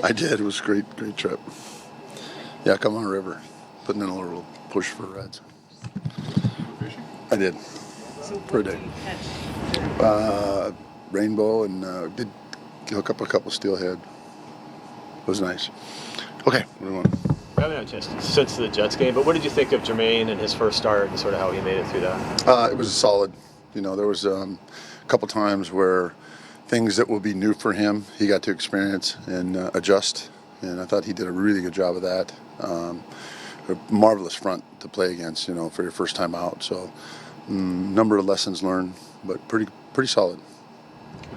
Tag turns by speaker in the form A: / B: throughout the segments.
A: I did. It was a great trip. Yeah, come on river. Putting in a little push for Reds. I did. For a day. Rainbow and did hook up a couple steelhead. It was nice. Okay, what do you want?
B: I haven't had a chance since the Jets game, but what did you think of Jermaine and his first start and sort of how he made it through that?
A: It was solid. There was a couple times where things that will be new for him, he got to experience and adjust, and I thought he did a really good job of that. A marvelous front to play against, for your first time out. So, number of lessons learned, but pretty solid.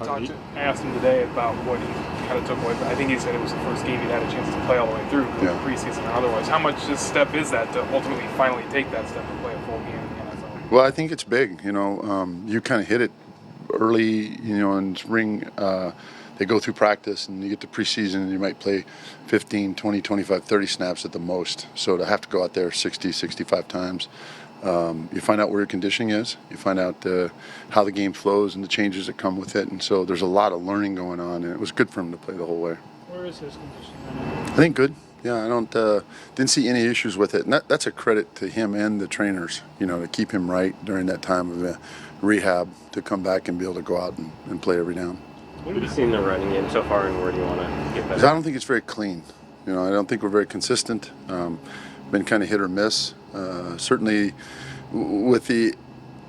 C: I asked him today about what he kind of took away, but I think he said it was the first game he'd had a chance to play all the way through, preseason and otherwise. How much this step is that to ultimately finally take that step and play a full game in the NFL?
A: Well, I think it's big. You kind of hit it early, in spring. They go through practice and you get to preseason and you might play 15, 20, 25, 30 snaps at the most. So to have to go out there 60, 65 times, you find out where your conditioning is. You find out how the game flows and the changes that come with it. And so there's a lot of learning going on, and it was good for him to play the whole way.
C: Where is his conditioning?
A: I think good. Yeah, I didn't see any issues with it. And that's a credit to him and the trainers, to keep him right during that time of rehab, to come back and be able to go out and play every down.
D: What have you seen in the running game so far, and where do you want to get better?
A: I don't think it's very clean. I don't think we're very consistent. Been kind of hit or miss. Certainly with the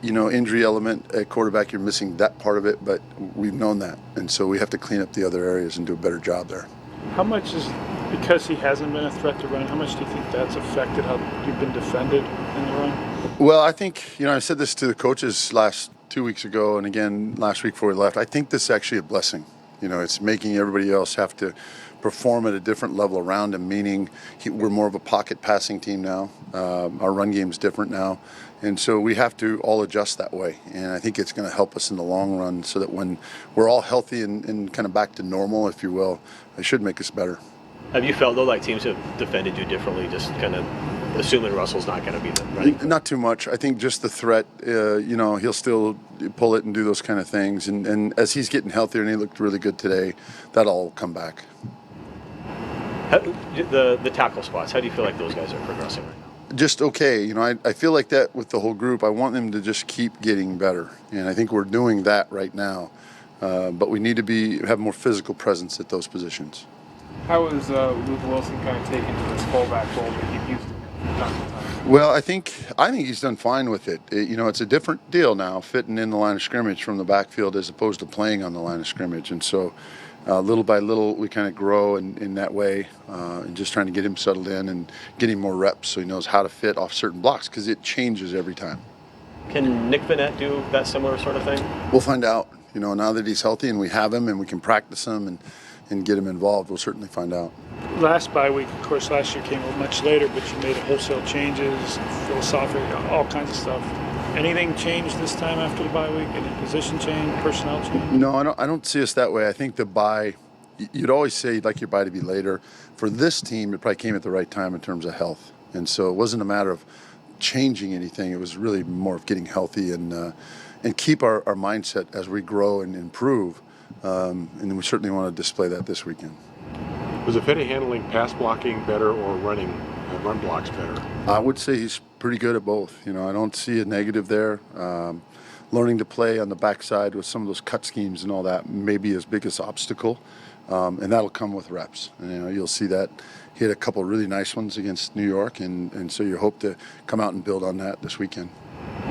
A: injury element at quarterback, you're missing that part of it, but we've known that, and so we have to clean up the other areas and do a better job there.
C: How much is, because he hasn't been a threat to run, how much do you think that's affected how you've been defended in the run?
A: Well, I think, I said this to the coaches 2 weeks ago and again last week before we left. I think this is actually a blessing. It's making everybody else have to perform at a different level around him, meaning we're more of a pocket passing team now. Our run game's different now. And so we have to all adjust that way. And I think it's going to help us in the long run so that when we're all healthy and kind of back to normal, if you will, it should make us better.
B: Have you felt, though, like teams have defended you differently, just kind of assuming Russell's not going to be the running?
A: Not too much. I think just the threat, he'll still pull it and do those kind of things. And as he's getting healthier, and he looked really good today, that'll all come back.
B: The tackle spots, how do you feel like those guys are progressing right now?
A: Just okay. I feel like that with the whole group. I want them to just keep getting better. And I think we're doing that right now. But we need to have more physical presence at those positions.
C: How is Luke Wilson kind of taken to this fullback role that he used to from time to time?
A: Well, I think he's done fine with it. It's a different deal now, fitting in the line of scrimmage from the backfield as opposed to playing on the line of scrimmage. And so little by little, we kind of grow in that way, and just trying to get him settled in and get him more reps so he knows how to fit off certain blocks, because it changes every time.
B: Can Nick Vannett do that similar sort of thing?
A: We'll find out. Now that he's healthy and we have him and we can practice him and get him involved, we'll certainly find out.
C: Last bye week, of course, last year came much later, but you made wholesale changes, philosophical, all kinds of stuff. Anything changed this time after the bye week? Any position change, personnel change?
A: No, I don't see us that way. I think the bye, you'd always say you'd like your bye to be later. For this team, it probably came at the right time in terms of health. And so it wasn't a matter of changing anything. It was really more of getting healthy and keep our mindset as we grow and improve. And we certainly want to display that this weekend.
E: Was Ifedi handling pass blocking better or running run blocks better?
A: I would say he's pretty good at both. I don't see a negative there. Learning to play on the backside with some of those cut schemes and all that may be his biggest obstacle, and that'll come with reps. And, you'll see that. He had a couple of really nice ones against New York, and so you hope to come out and build on that this weekend.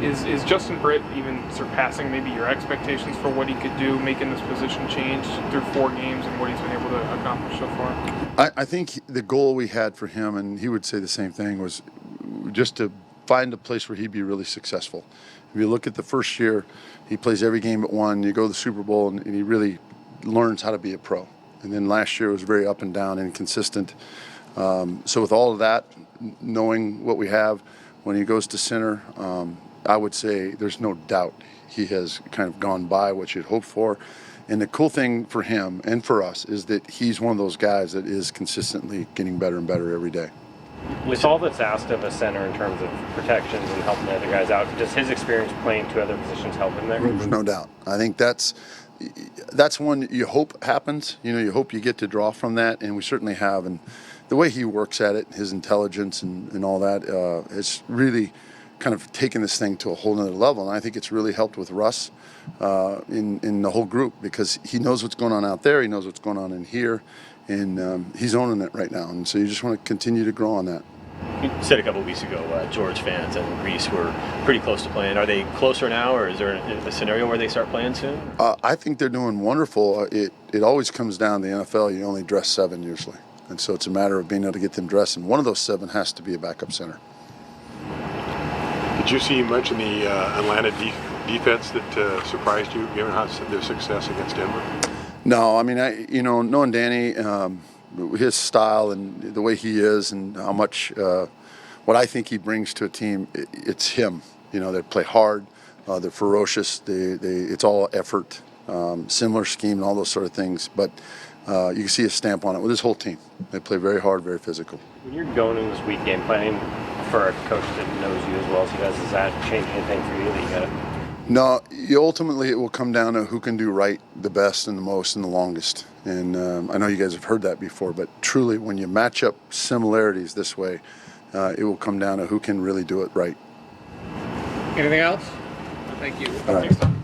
C: Is Justin Britt even surpassing maybe your expectations for what he could do, making this position change through 4 games and what he's been able to accomplish so far?
A: I think the goal we had for him, and he would say the same thing, was just to find a place where he'd be really successful. If you look at the first year, he plays every game but one. You go to the Super Bowl, and he really learns how to be a pro. And then last year was very up and down, inconsistent. So with all of that, knowing what we have, when he goes to center, I would say there's no doubt he has kind of gone by what you'd hope for. And the cool thing for him and for us is that he's one of those guys that is consistently getting better and better every day.
D: With all that's asked of a center in terms of protections and helping the other guys out, does his experience playing 2 other positions help him there?
A: No doubt. I think that's that's one you hope happens. You hope you get to draw from that, and we certainly have. And the way he works at it, his intelligence and all that, it's really kind of taken this thing to a whole nother level. And I think it's really helped with Russ in the whole group, because he knows what's going on out there, he knows what's going on in here, and he's owning it right now. And so you just want to continue to grow on that.
B: You said a couple of weeks ago, George fans and Reese were pretty close to playing. Are they closer now, or is there a scenario where they start playing soon?
A: I think they're doing wonderful. It always comes down to the NFL. You only dress 7 usually. And so it's a matter of being able to get them dressed. And one of those 7 has to be a backup center.
E: Did you see much in the Atlanta defense that surprised you, given how their success against Denver?
A: No, I mean, knowing Danny, his style and the way he is, and how much what I think he brings to a team, it's him. They play hard, they're ferocious, it's all effort, similar scheme and all those sort of things. But you can see a stamp on it with his whole team. They play very hard, very physical.
D: When you're going in this week game planning for a coach that knows you as well as he does, does that change anything for you that you got to?
A: No, ultimately it will come down to who can do right the best and the most and the longest. And I know you guys have heard that before, but truly when you match up similarities this way, it will come down to who can really do it right.
F: Anything else? Thank you.
A: All right.